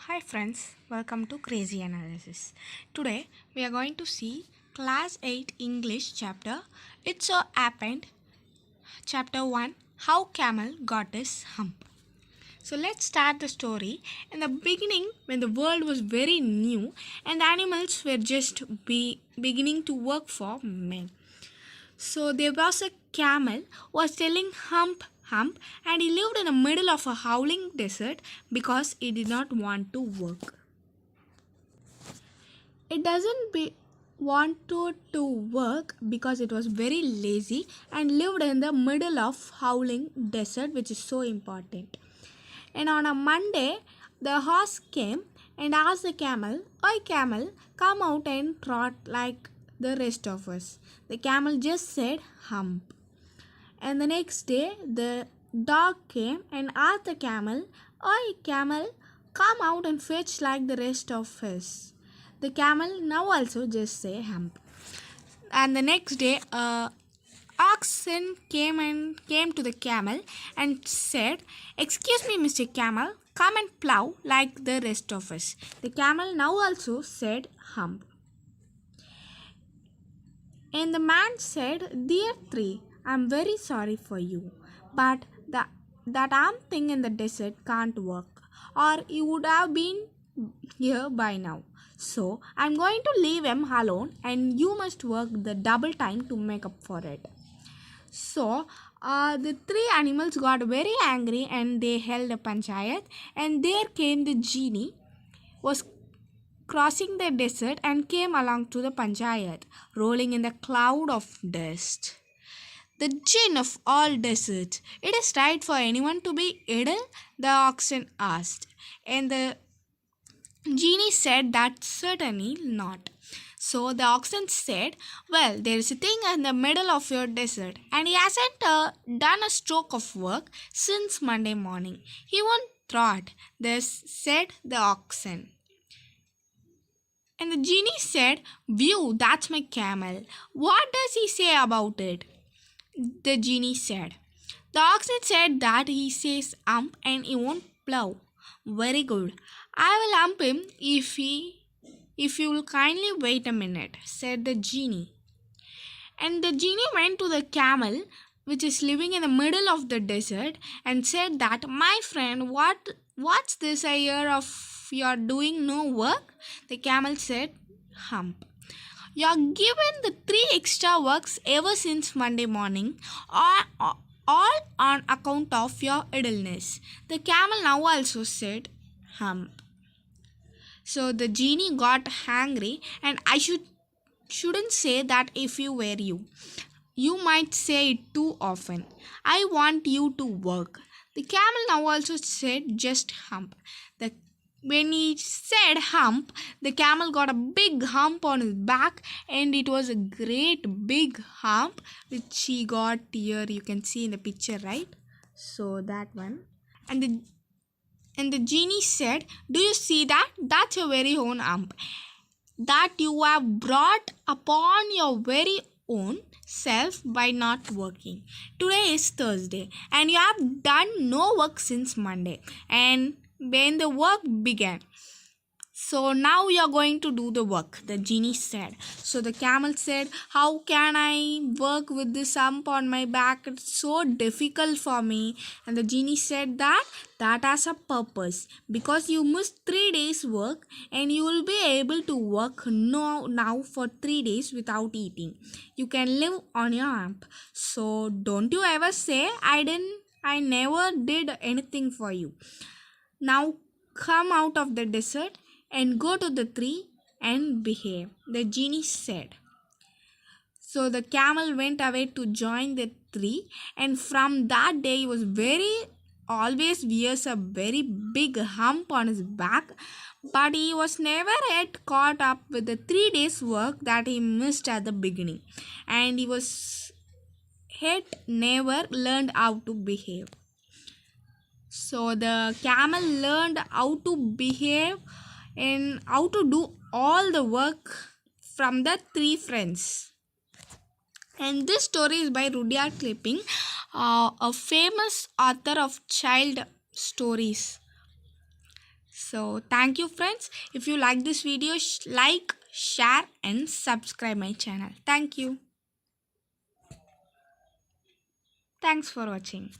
Hi friends, welcome to Crazy Analysis. Today we are going to see Class 8 English chapter It So Happened, Chapter 1 How Camel Got His Hump. So let's start the story. In the beginning, when the world was very new and animals were just beginning to work for men. So there was a camel who was telling Hump, Hump, and he lived in the middle of a howling desert because he did not want to work. It doesn't want to work because it was very lazy and lived in the middle of howling desert, which is so important. And on a Monday, the horse came and asked the camel, "Oi camel, come out and trot like the rest of us." The camel just said hump. And the next day, the dog came and asked the camel, "Oi camel, come out and fetch like the rest of us." The camel now also just say hump. And the next day, oxen came to the camel and said, "Excuse me, Mr. Camel, come and plow like the rest of us." The camel now also said hump. And the man said, "Dear tree, I'm very sorry for you, but that arm thing in the desert can't work, or you would have been here by now. So I'm going to leave him alone, and you must work the double time to make up for it." So the three animals got very angry and they held a panchayat, and there came the genie was crossing the desert and came along to the panchayat, rolling in the cloud of dust. "The gin of all deserts, it is right for anyone to be idle?" the oxen asked. And the genie said that certainly not. So the oxen said, "Well, there is a thing in the middle of your desert, and he hasn't done a stroke of work since Monday morning. He won't trot." This said the oxen. And the genie said, "View, that's my camel. What does he say about it?" The genie said. The oxen said that he says hump and he won't plow. "Very good. I will hump him if you will kindly wait a minute," said the genie. And the genie went to the camel, which is living in the middle of the desert, and said that, "My friend, what's this I hear of you're doing no work?" The camel said, hump. "You're given the 3 extra works ever since Monday morning, all on account of your idleness." The camel now also said, hump. So the genie got angry, and I shouldn't say that if you were you. You might say it too often. I want you to work. The camel now also said just hump. When he said hump, the camel got a big hump on his back, and it was a great big hump which he got here. You can see in the picture, right? So that one. And the genie said, "Do you see that? That's your very own hump that you have brought upon your very own self by not working. Today is Thursday, and you have done no work since Monday, and when the work began. So now you are going to do the work," the genie said. So the camel said, "How can I work with this hump on my back? It's so difficult for me." And the genie said that has a purpose, because you missed 3 days work, and you will be able to work now for 3 days without eating. You can live on your hump. So don't you ever say I never did anything for you. Now come out of the desert and go to the tree and behave," the genie said. So the camel went away to join the tree, and from that day he was always wears a very big hump on his back, but he was never yet caught up with the 3 days work that he missed at the beginning, and he was yet never learned how to behave. So the camel learned how to behave and how to do all the work from the three friends. And this story is by Rudyard Kipling, a famous author of child stories. So thank you friends. If you like this video, like, share and subscribe my channel. Thank you. Thanks for watching.